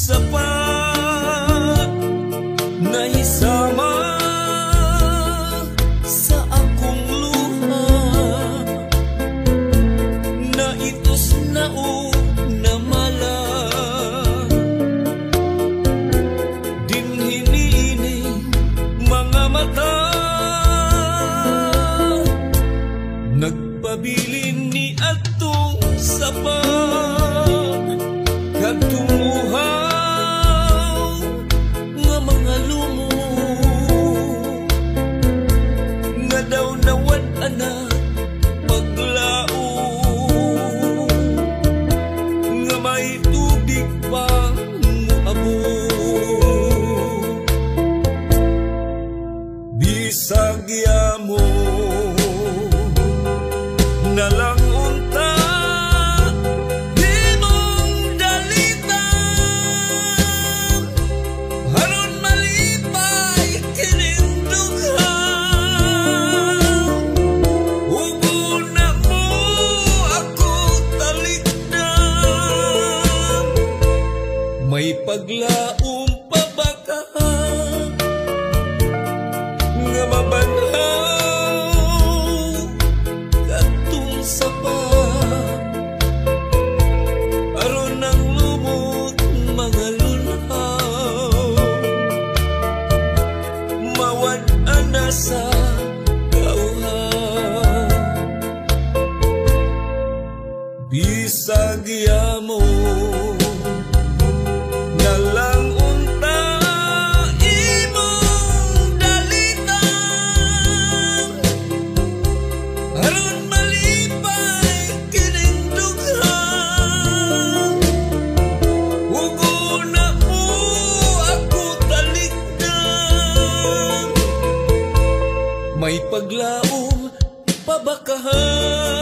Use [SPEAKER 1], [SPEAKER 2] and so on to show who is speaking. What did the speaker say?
[SPEAKER 1] sapat na isama sa akong luha na itos na o na mala dinhiniining mga mata nagpabilin ni atong sapat katumuhaw nga mga lumo nga daw nawad anak paglao nga may tubig pa muabo bisag yamo nalang unta himong dalitan haron malipay kining dughan ugo na mo ako talikdan may paglaom pa ba ka nga mabanhaw katong sapat aron ang lumot mga lulaw mawad ana sa kauhan bisag yamo nalang unta imong dalitan haron malipay kining dughan ugo na mo ako talikdan may paglaom pabakahan